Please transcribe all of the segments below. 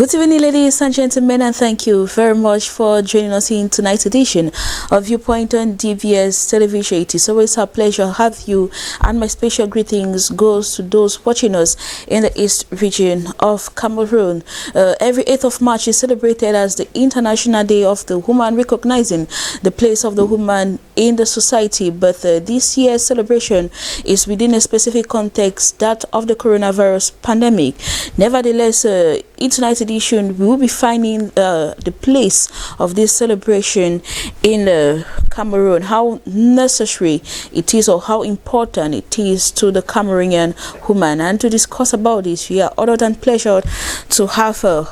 Good evening, ladies and gentlemen, and thank you very much for joining us in tonight's edition of Viewpoint on DBS Television. It is always a pleasure to have you, and my special greetings goes to those watching us in the East region of Cameroon. Every 8th of March is celebrated as the International Day of the Woman, recognizing the place of the woman in the society. But this year's celebration is within a specific context, that of the coronavirus pandemic. Nevertheless, in tonight's edition, we will be finding the place of this celebration in Cameroon, how necessary it is or how important it is to the Cameroonian woman. And to discuss about this, we are honored and pleasured to have a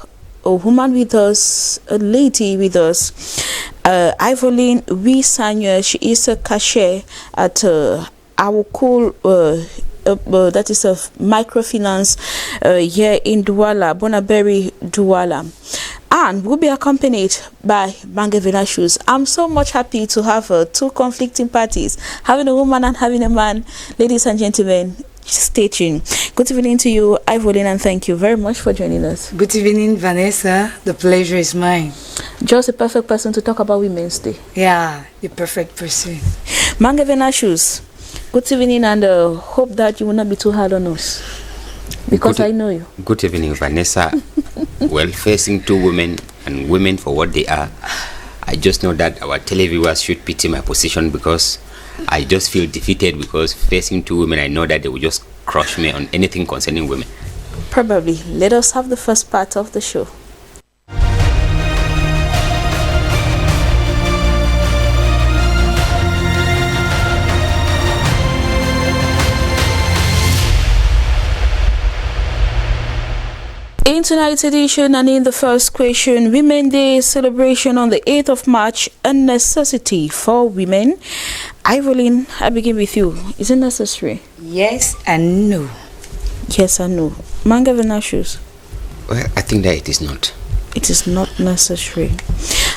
woman with us, a lady with us, Ivoline Wisanya. She is a cashier at Awukul, that is a microfinance here in Douala, Bonaberi, Douala. And we'll be accompanied by Mange Venashus. I'm so much happy to have two conflicting parties, having a woman and having a man. Ladies and gentlemen, stay tuned. Good evening to you, Ivoline, and thank you very much for joining us. Good evening, Vanessa. The pleasure is mine. Just a perfect person to talk about Women's Day. Yeah, the perfect person. Mange Venashus, good evening, and hope that you will not be too hard on us, because I know you. Good evening, Vanessa. Well, facing two women and women for what they are, I just know that our televiewers should pity my position, because I just feel defeated, because facing two women, I know that they will just crush me on anything concerning women. Probably. Let us have the first part of the show. In tonight's edition, and in the first question, Women's Day celebration on the 8th of March, a necessity for women. Ivoline, I begin with you. Is it necessary? Yes and no. Yes and no. Mange Venashus? Well, I think that it is not. It is not necessary.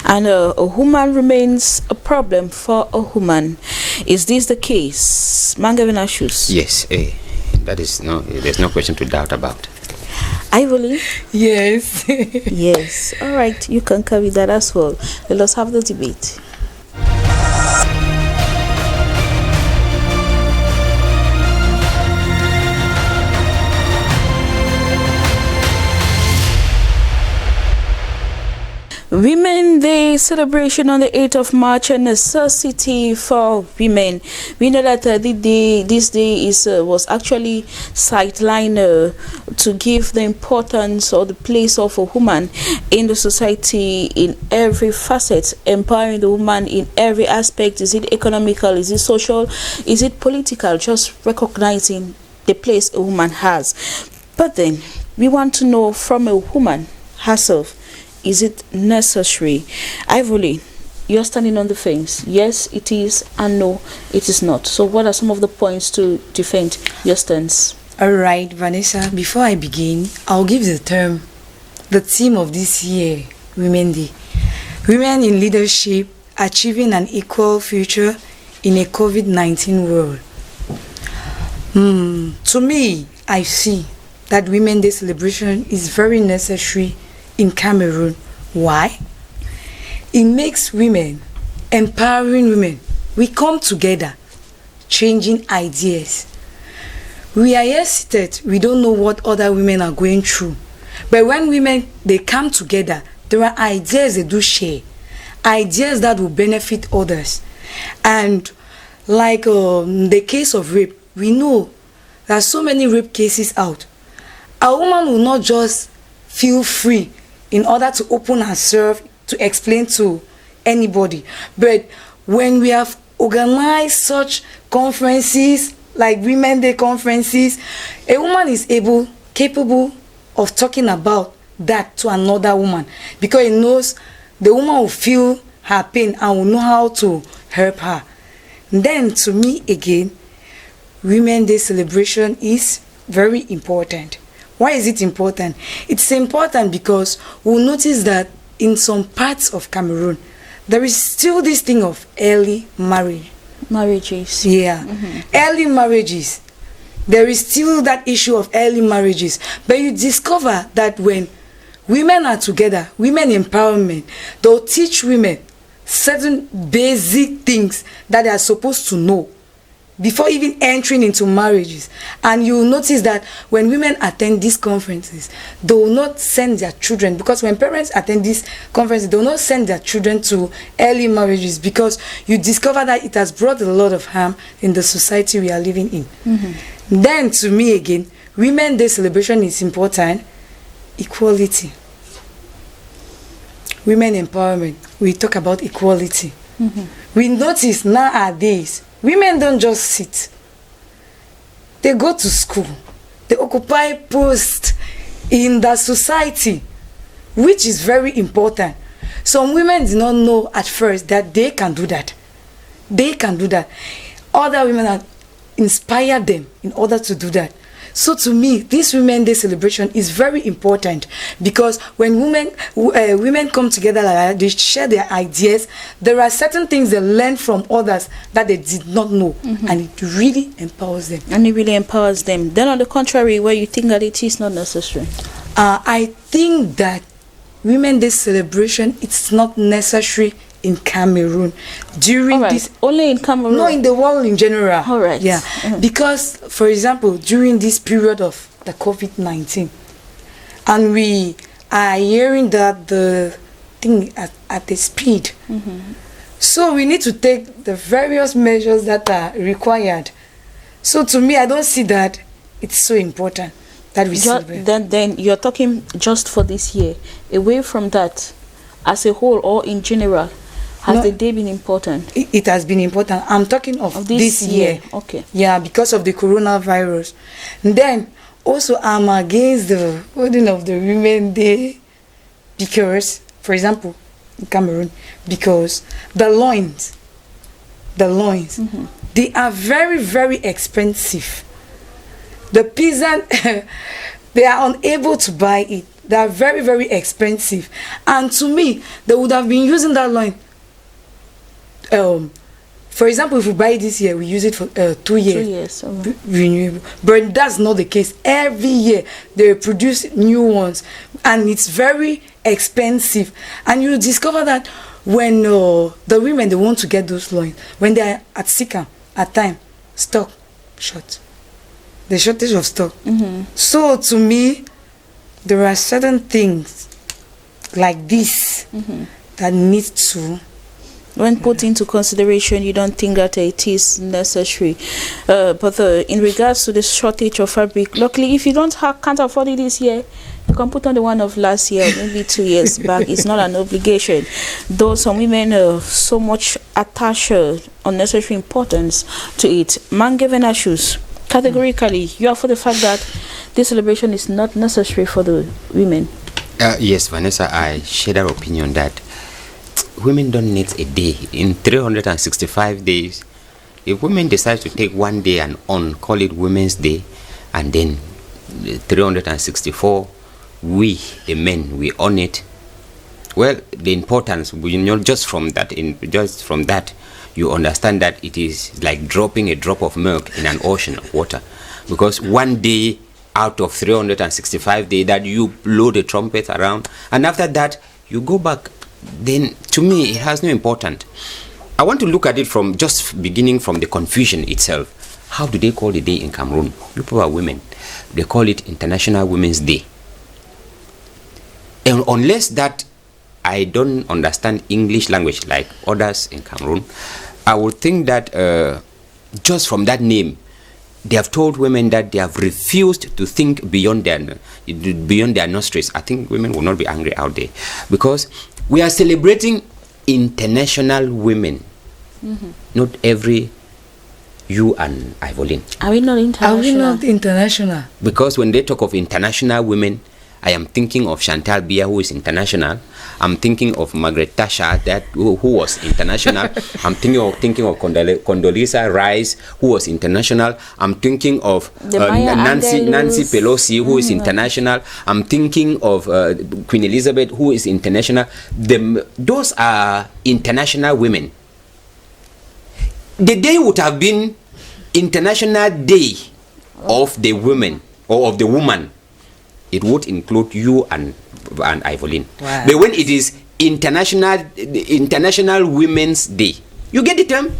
And a woman remains a problem for a woman. Is this the case? Mange Venashus? Yes, that is there's no question to doubt about. Ivoline? Yes. Yes. All right, you can carry that as well. Let us have the debate. Women's Day celebration on the 8th of March, a necessity for women. We know that this day was actually sidelined to give the importance or the place of a woman in the society in every facet, empowering the woman in every aspect. Is it economical? Is it social? Is it political? Just recognizing the place a woman has. But then we want to know from a woman herself, is it necessary? Ivory, you're standing on the fence. Yes, it is, and no, it is not. So what are some of the points to defend your stance? All right, Vanessa, before I begin, I'll give the theme of this year, Women's Day. Women in leadership, achieving an equal future in a COVID-19 world. To me, I see that Women's Day celebration is very necessary in Cameroon. Why? It makes women, empowering women. We come together, changing ideas. We are here seated, we don't know what other women are going through. But when women, they come together, there are ideas they do share. Ideas that will benefit others. And like the case of rape, we know there are so many rape cases out. A woman will not just feel free in order to open herself to explain to anybody. But when we have organized such conferences, like Women's Day conferences, a woman is capable of talking about that to another woman, because it knows the woman will feel her pain and will know how to help her. Then, to me again, Women's Day celebration is very important. Why is it important? It's important because we'll notice that in some parts of Cameroon, there is still this thing of early marriages. Yeah. Early marriages. There is still that issue of early marriages. But you discover that when women are together, women empowerment, they'll teach women certain basic things that they are supposed to know before even entering into marriages. And you will notice that when women attend these conferences, they will not send their children, because when parents attend these conferences, they will not send their children to early marriages, because you discover that it has brought a lot of harm in the society we are living in. Then to me again, Women Day celebration is important. Equality. Women empowerment. We talk about equality. We notice nowadays, women don't just sit. They go to school. They occupy posts in the society, which is very important. Some women do not know at first that they can do that. They can do that. Other women have inspired them in order to do that. So to me, this Women's Day celebration is very important, because when women come together like that, they share their ideas. There are certain things they learn from others that they did not know, and it really empowers them. And it really empowers them. Then on the contrary, where you think that it is not necessary? I think that Women's Day celebration, it's not necessary in Cameroon during this. Only in Cameroon? No, in the world in general. All right. Yeah. Because, for example, during this period of the COVID-19, and we are hearing that the thing at the speed. So we need to take the various measures that are required. So to me, I don't see that it's so important that we celebrate. Then you're talking just for this year. Away from that, as a whole or in general, has the day been important? It has been important. I'm talking of this year. Okay. Yeah, because of the coronavirus. And then also I'm against the holding of the Women's Day, because, for example, in Cameroon, because the loins, they are very, very expensive. The peasant, they are unable to buy it. They are very, very expensive. And to me, they would have been using that loin. For example, if we buy it this year, we use it for 2 years. 2 years. Renewable. But that's not the case. Every year, they produce new ones. And it's very expensive. And you discover that when the women, they want to get those loins, when they are at Sikam, at time, stock short. The shortage of stock. So to me, there are certain things like this that need to. When put into consideration, you don't think that it is necessary. But in regards to the shortage of fabric, luckily, if you can't afford it this year, you can put on the one of last year, maybe 2 years back. It's not an obligation. Though some women so much attach unnecessary importance to it. Mangevena shoes. Categorically, you are for the fact that this celebration is not necessary for the women. Yes, Vanessa, I share that opinion that women don't need a day. In 365 days, if women decide to take 1 day and call it Women's Day, and then 364, we, the men, we own it. Well, the importance, just from that, you understand that it is like dropping a drop of milk in an ocean of water. Because 1 day out of 365 days that you blow the trumpet around, and after that, you go back, then to me, it has no importance. I want to look at it from beginning from the confusion itself. How do they call the day in Cameroon? People are women. They call it International Women's Day. And unless that I don't understand English language like others in Cameroon, I would think that just from that name, they have told women that they have refused to think beyond their nostrils. I think women will not be angry out there, because we are celebrating International Women, not every you and Ivolene. Are we not international? Are we not international? Because when they talk of international women, I am thinking of Chantal Biya, who is international. I'm thinking of Margaret Thatcher, who was international. I'm thinking of Condoleezza Rice, who was international. I'm thinking of Nancy Pelosi, who is international. I'm thinking of Queen Elizabeth, who is international. Those are international women. The day would have been International Day of the Women, or of the Woman. it would include you and Evelyn. Wow. But when it is International Women's Day, you get the term?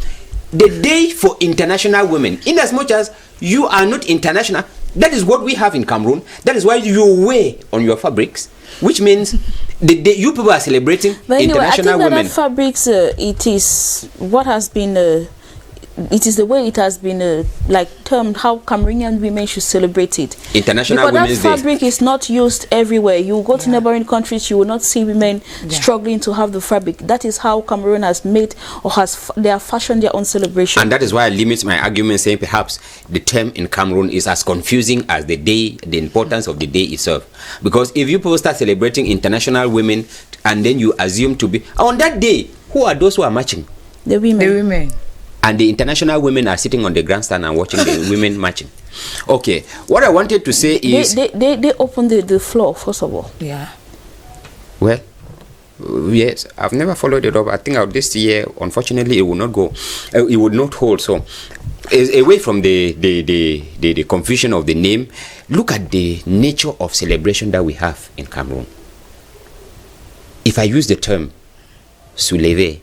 The day for international women. In as much as you are not international, that is what we have in Cameroon. That is why you wear on your fabrics, which means the day you people are celebrating but anyway, international I think women. that fabrics, it is what has been. It is the way it has been like termed how Cameroonian women should celebrate it. International because Women's that Day. fabric is not used everywhere. You go to neighboring countries, you will not see women struggling to have the fabric. That is how Cameroon has made or they have fashioned their own celebration. And that is why I limit my argument, saying perhaps the term in Cameroon is as confusing as the day, the importance of the day itself. Because if you people start celebrating international women and then you assume to be on that day, who are those who are marching? The women. The women. And the international women are sitting on the grandstand and watching the women marching. Okay, what I wanted to say is... They opened the floor, first of all. Yeah. Well, yes, I've never followed it up. I think this year, unfortunately, it will not go. It would not hold. So, away from the confusion of the name, look at the nature of celebration that we have in Cameroon. If I use the term soulever,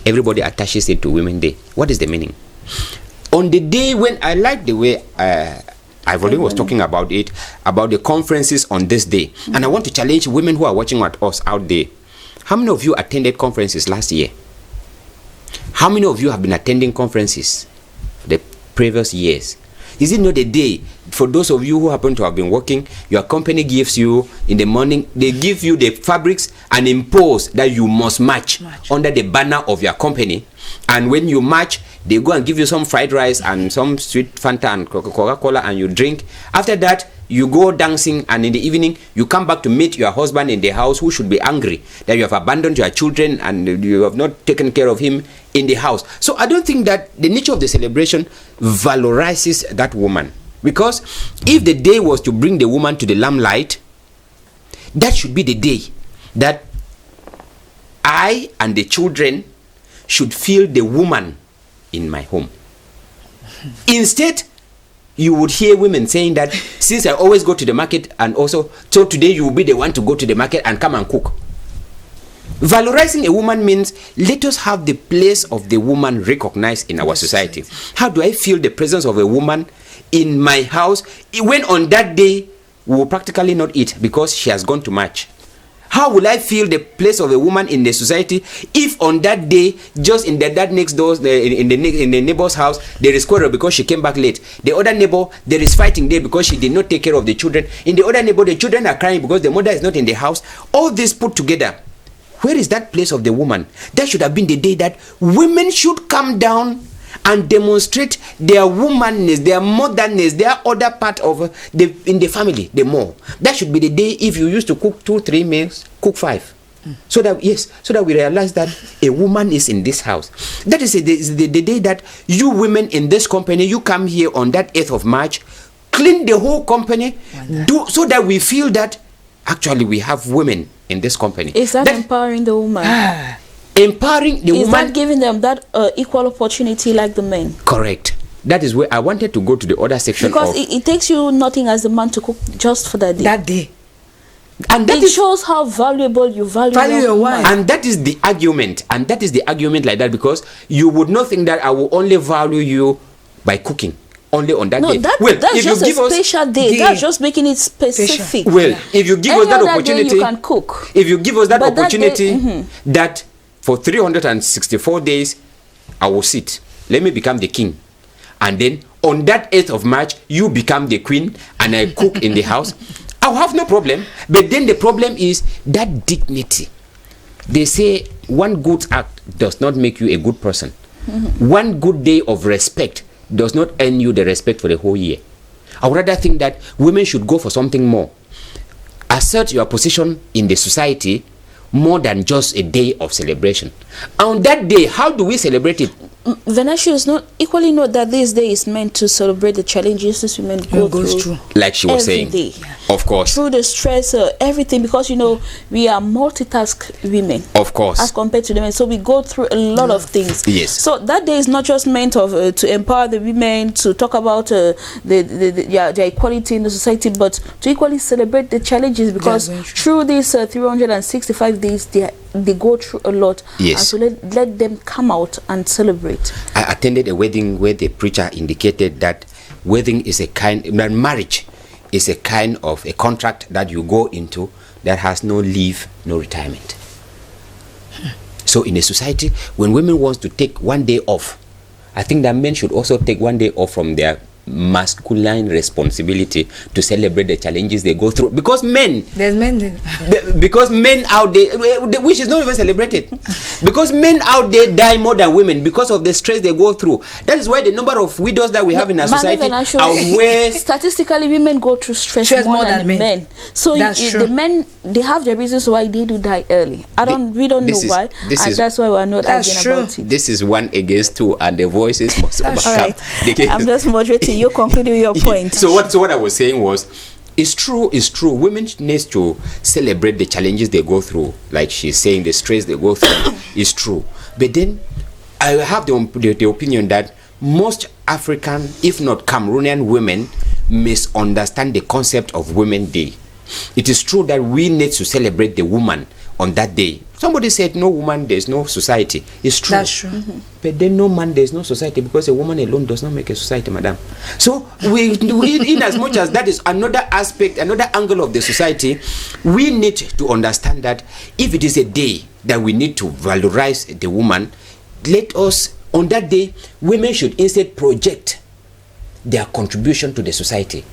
everybody attaches it to Women's Day. What is the meaning? On the day when I like the way Evelyn was talking about it, about the conferences on this day, and I want to challenge women who are watching at us out there. How many of you attended conferences last year? How many of you have been attending conferences the previous years? Is it not a day for those of you who happen to have been working, your company gives you in the morning, they give you the fabrics and impose that you must match under the banner of your company. And when you match, they go and give you some fried rice and some sweet Fanta and Coca-Cola and you drink. After that, you go dancing, and in the evening, you come back to meet your husband in the house, who should be angry that you have abandoned your children and you have not taken care of him in the house. So I don't think that the nature of the celebration valorizes that woman. Because if the day was to bring the woman to the limelight, that should be the day that I and the children should feel the woman in my home. Instead, you would hear women saying that, since I always go to the market, and also, so today you will be the one to go to the market and come and cook. Valorizing a woman means, let us have the place of the woman recognized in our society. How do I feel the presence of a woman in my house when on that day we will practically not eat because she has gone to match? How will I feel the place of a woman in the society if on that day, just in that next door, in the neighbor's house, there is quarrel because she came back late? The other neighbor, there is fighting there because she did not take care of the children. In the other neighbor, the children are crying because the mother is not in the house. All this put together, where is that place of the woman? That should have been the day that women should come down and demonstrate their womanness, their motherness, their other part of in the family, the more. That should be the day. If you used to cook 2-3 meals, cook 5. So that we realize that a woman is in this house. That is the day that you women in this company, you come here on that 8th of March, clean the whole company, so that we feel that actually we have women in this company. Is that empowering the woman? Empowering the woman. Is that giving them that equal opportunity like the men? Correct. That is where I wanted to go to the other section. Because it takes you nothing as a man to cook just for that day. That day. And that shows how valuable you value your wife. And that is the argument. And that is the argument like that, because you would not think that I will only value you by cooking. Only on that day. That's just a special day. That's just making it specific. Well, if you give us that opportunity, you can cook. If you give us that opportunity, that for 364 days, I will sit. Let me become the king. And then on that 8th of March, you become the queen and I cook in the house. I'll have no problem. But then the problem is that dignity. They say one good act does not make you a good person. One good day of respect does not earn you the respect for the whole year. I would rather think that women should go for something more. Assert your position in the society more than just a day of celebration. On that day, how do we celebrate it? Vanessa is not equally know that this day is meant to celebrate the challenges these women go through. Like she was every saying, day. Of course. Through the stress, everything, because we are multitask women. Of course. As compared to the men, so we go through a lot of things. Yes. So that day is not just meant to empower the women, to talk about their equality in the society, but to equally celebrate the challenges, because through these 365 days they go through a lot. Yes. And so let them come out and celebrate. I attended a wedding where the preacher indicated that wedding is marriage is a kind of a contract that you go into that has no leave, no retirement. So in a society, when women want to take one day off, I think that men should also take one day off from their masculine responsibility to celebrate the challenges they go through, because men out there, which is not even celebrated, because men out there die more than women because of the stress they go through. That is why the number of widows that we have in our society outweigh. Statistically, women go through stress more than men. So the men, they have their reasons why they do die early. We don't know why, and that's why we are not arguing about it. This is 1 against 2, and the voices must overcome. All right. I'm just moderating. You concluded your point. So what I was saying was, it's true. Women need to celebrate the challenges they go through, like she's saying, the stress they go through. Is true. But then I have the opinion that most African, if not Cameroonian women, misunderstand the concept of Women's Day. It is true that we need to celebrate the woman on that day. Somebody said, no woman, there's no society. It's true. That's true. But then no man, there's no society, because a woman alone does not make a society, madam. So in as much as that is another aspect, another angle of the society, we need to understand that if it is a day that we need to valorize the woman, let us, on that day, women should instead project their contribution to the society.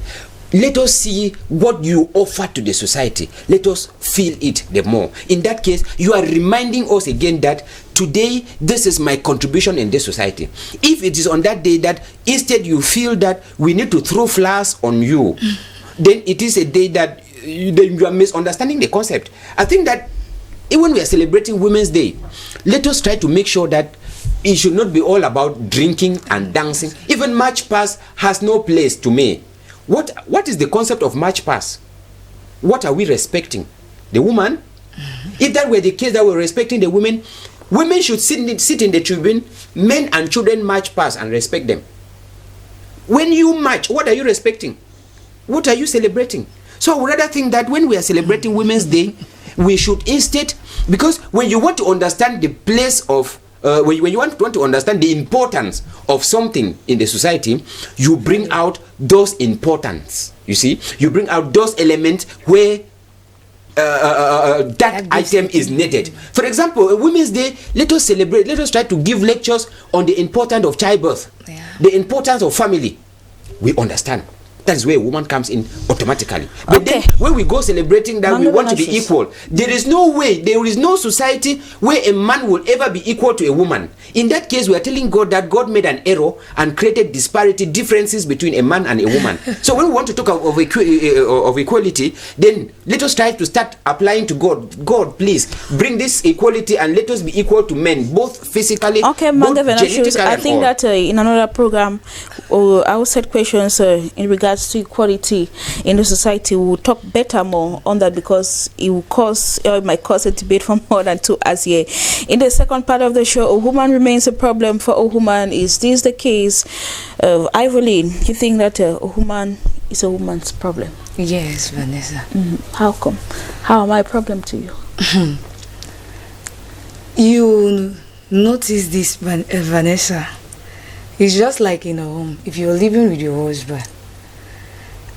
Let us see what you offer to the society. Let us feel it the more. In that case, you are reminding us again that today, this is my contribution in this society. If it is on that day that instead you feel that we need to throw flowers on you, then it is a day that you are misunderstanding the concept. I think that even when we are celebrating Women's Day, let us try to make sure that it should not be all about drinking and dancing. Even March Past has no place to me. What is the concept of March Past? What are we respecting? The woman? If that were the case, that we're respecting the women, women should sit in the tribune, men and children march past and respect them. When you march, what are you respecting? What are you celebrating? So I would rather think that when we are celebrating Women's Day, we should instead, because when you want to understand the place of when you want to understand the importance of something in the society, you bring out those importance. You see, you bring out those elements where that item is needed. For example, Women's Day, let us celebrate, let us try to give lectures on the importance of childbirth, the importance of family. We understand. That is where a woman comes in automatically. But then when we go celebrating that we want to be equal, there is no way, there is no society where a man will ever be equal to a woman. In that case, we are telling God that God made an error and created disparity, differences between a man and a woman. So when we want to talk of equality, then let us try to start applying to God. God, please bring this equality and let us be equal to men, both physically, both genetically. I think that in another program, I will set questions in regards to equality in the society. We will talk better more on that, because it will might cause a debate for more than 2 hours here. In the second part of the show, a woman remains a problem for a woman. Is this the case? Ivoline, you think that a woman is a woman's problem? Yes, Vanessa. How come? How am I a problem to you? You notice this, Vanessa. It's just like in a home. If you're living with your husband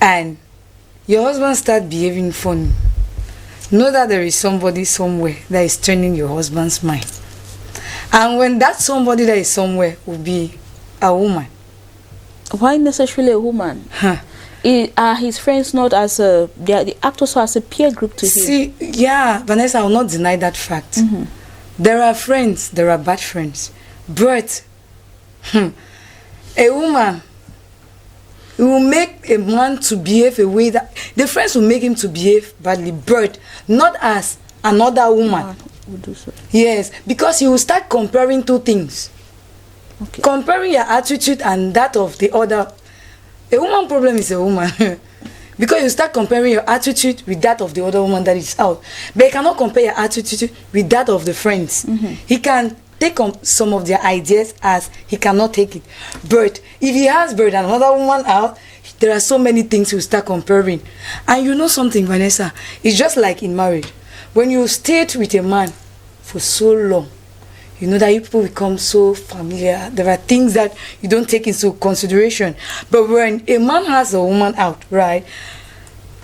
and your husband start behaving funny, know that there is somebody somewhere that is turning your husband's mind. And when that somebody that is somewhere will be a woman. Why necessarily a woman? Are his friends not as the actors as a peer group to him? See, yeah, Vanessa, I will not deny that fact. There are friends, there are bad friends. But a woman will make a man to behave a way that the friends will make him to behave badly, but not as another woman. Would do so. Yes, because he will start comparing two things. Okay. Comparing your attitude and that of the other, a woman problem is a woman. Because you start comparing your attitude with that of the other woman that is out. But you cannot compare your attitude with that of the friends. He can take some of their ideas as he cannot take it. But if he has brought another woman out, there are so many things you start comparing. And you know something, Vanessa, it's just like in marriage. When you stayed with a man for so long, you know that you people become so familiar. There are things that you don't take into consideration. But when a man has a woman out, right,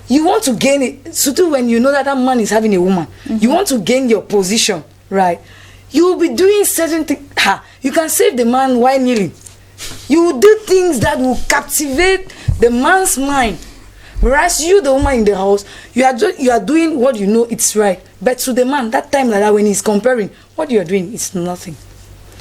you want to gain it. So too when you know that that man is having a woman, you want to gain your position, right? You will be doing certain things. You can save the man while kneeling. You will do things that will captivate the man's mind. Whereas you, the woman in the house, you are doing what you know it's right. But to the man, that time like that, when he's comparing, what you are doing is nothing.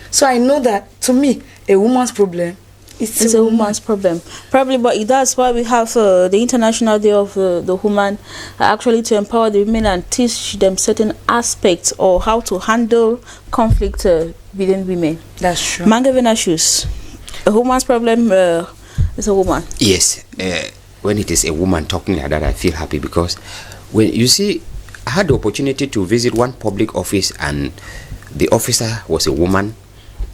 So I know that to me, a woman's problem, it's a woman's problem. Probably, but that's why we have the International Day of the Woman, actually to empower the women and teach them certain aspects or how to handle conflict within women. That's true. Mangavenashus, a woman's problem is a woman. Yes. When it is a woman talking like that, I feel happy because when you see, I had the opportunity to visit one public office and the officer was a woman.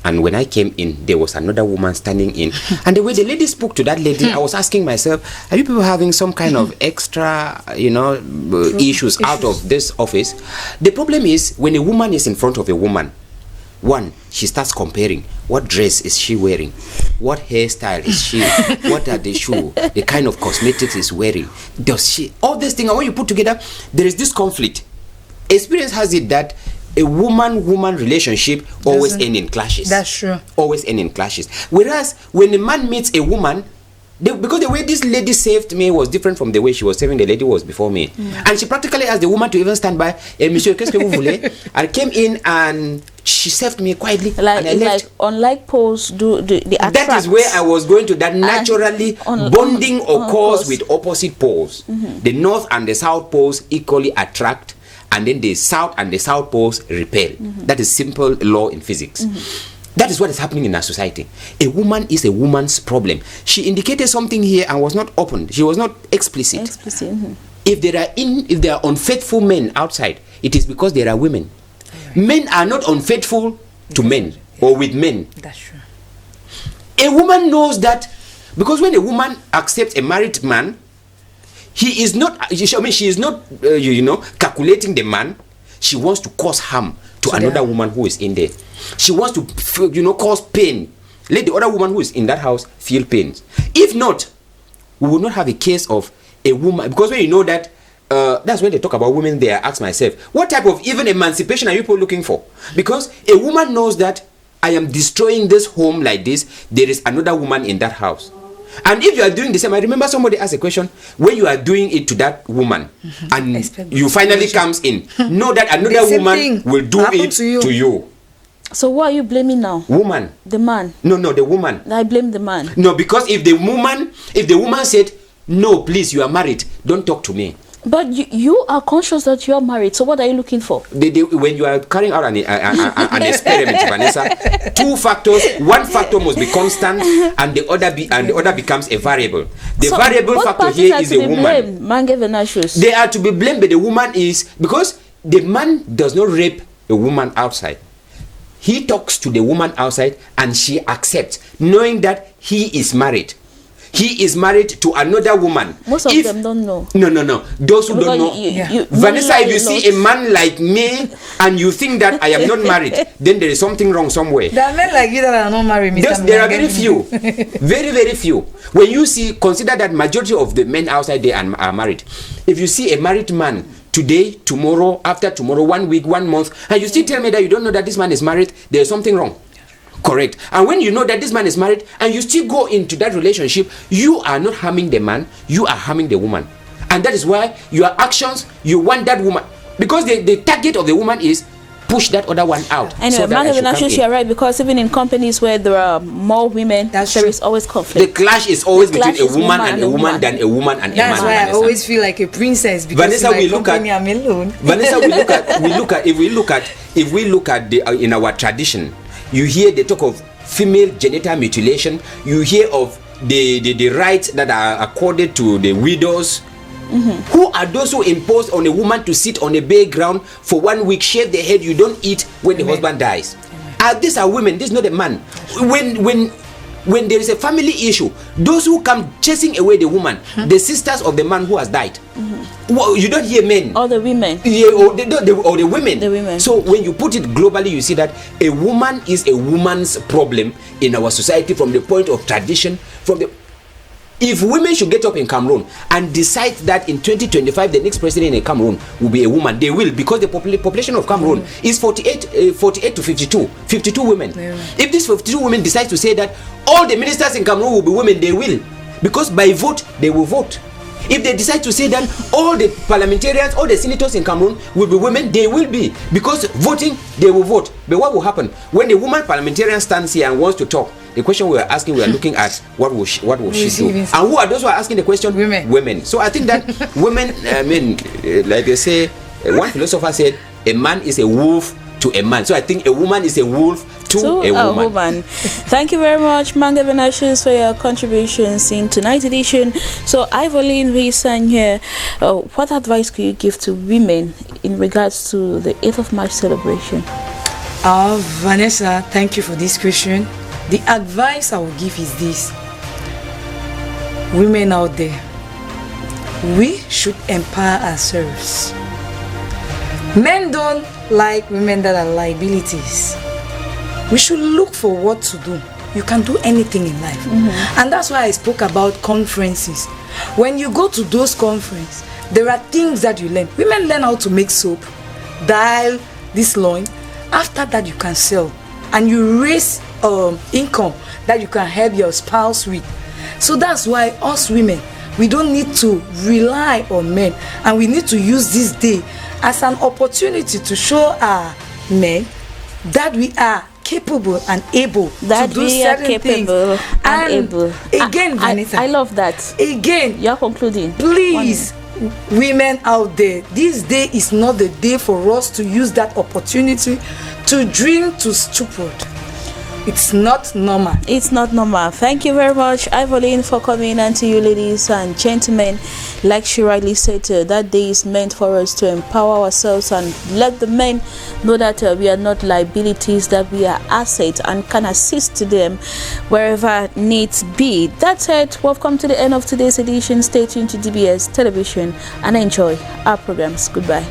And when I came in, there was another woman standing in. And the way the lady spoke to that lady, I was asking myself, are you people having some kind of extra, issues out of this office? The problem is when a woman is in front of a woman, one, she starts comparing. What dress is she wearing? What hairstyle is she? What are the shoes? The kind of cosmetics is wearing? Does she? All these things, and when you put together, there is this conflict. Experience has it that a woman-woman relationship always end in clashes. That's true. Always end in clashes. Whereas when a man meets a woman, because the way this lady saved me was different from the way she was saving the lady was before me. And she practically asked the woman to even stand by. Monsieur, qu'est-ce que vous voulez? I came in and she saved me quietly. Like, and I left. like unlike poles do the attract. That is where I was going to. That naturally bonding occurs with opposite poles. The north and the south poles equally attract, and then the south and the south poles repel. That is simple law in physics. That is what is happening in our society. A woman is a woman's problem. She indicated something here and was not open. She was not explicit. If there are unfaithful men outside, it is because there are women. Men are not unfaithful to men or with men. That's true. A woman knows that because when a woman accepts a married man, he is not. She is not. Calculating the man. She wants to cause harm to another woman who is in there. She wants to, cause pain. Let the other woman who is in that house feel pain. If not, we will not have a case of a woman. Because when you know that, that's when they talk about women there. I ask myself, what type of even emancipation are you people looking for? Because a woman knows that I am destroying this home like this. There is another woman in that house. And if you are doing the same, I remember somebody asked a question, when you are doing it to that woman and you finally comes in, know that another woman will do it to you. So what are you blaming now? Woman. The man. No, the woman. I blame the man. No, because if the woman said, no, please, you are married, don't talk to me. But you are conscious that you are married, so what are you looking for? When you are carrying out an experiment, Vanessa, two factors. One factor must be constant, and the other becomes a variable. The variable factor here is the woman. They are to be blamed, but the woman is because the man does not rape a woman outside. He talks to the woman outside, and she accepts, knowing that he is married. He is married to another woman. Most of them don't know. No. Those who don't know. Vanessa, if you see a man like me and you think that I am not married, then there is something wrong somewhere. There are men like you that are not married, Mr. There are very few. Very, very few. When you consider that majority of the men outside there are married. If you see a married man today, tomorrow, after tomorrow, 1 week, 1 month, and you still tell me that you don't know that this man is married, there is something wrong. Correct. And when you know that this man is married and you still go into that relationship, you are not harming the man, you are harming the woman. And that is why your actions, you want that woman, because the target of the woman is push that other one out. Anyway, so that you're right, because even in companies where there are more women, there is always conflict. The clash is always between a woman and a woman than a woman and a man. That's why I always feel like a princess, because Vanessa, I'm alone. Vanessa, if we look at in our tradition, you hear the talk of female genital mutilation. You hear of the rights that are accorded to the widows. Who are those who impose on a woman to sit on a bare ground for 1 week, shave their head, you don't eat when the husband dies? These are women, this is not a man. When there is a family issue, those who come chasing away the woman, the sisters of the man who has died, well, you don't hear men. Or the women. Yeah, or the women. The women. So when you put it globally, you see that a woman is a woman's problem in our society from the point of tradition, if women should get up in Cameroon and decide that in 2025 the next president in Cameroon will be a woman, they will, because the population of Cameroon is 48 to 52 women. If these 52 women decide to say that all the ministers in Cameroon will be women, they will, because by vote they will vote. If they decide to say that all the parliamentarians, all the senators in Cameroon will be women, they will be, because voting they will vote. But what will happen when the woman parliamentarian stands here and wants to talk? The question we are asking, we are looking at what will she do, and who are those who are asking the question? Women. So I think that women, I mean, like they say, one philosopher said, a man is a wolf to a man. So I think a woman is a wolf to a woman. Thank you very much, Manga Venatius, for your contributions in tonight's edition. So Ivoline Visan here, what advice could you give to women in regards to the 8th of March celebration? Vanessa, thank you for this question. The advice I will give is this: women out there, we should empower ourselves. Men don't like women that are liabilities. We should look for what to do. You can do anything in life. And that's why I spoke about conferences. When you go to those conferences, there are things that you learn. Women learn how to make soap, dye this loin. After that, you can sell, and you raise income that you can help your spouse with. So that's why us women, we don't need to rely on men, and we need to use this day as an opportunity to show our men that we are capable and able to do certain things. And able. Again, Vanessa, I love that. Again, you're concluding. Please, women out there, this day is not the day for us to use that opportunity to drink to stupid. It's not normal. It's not normal. Thank you very much, Ivoline, for coming, and to you, ladies and gentlemen. Like she rightly said, that day is meant for us to empower ourselves and let the men know that we are not liabilities, that we are assets and can assist them wherever needs be. That's it. We've come to the end of today's edition. Stay tuned to DBS Television and enjoy our programs. Goodbye.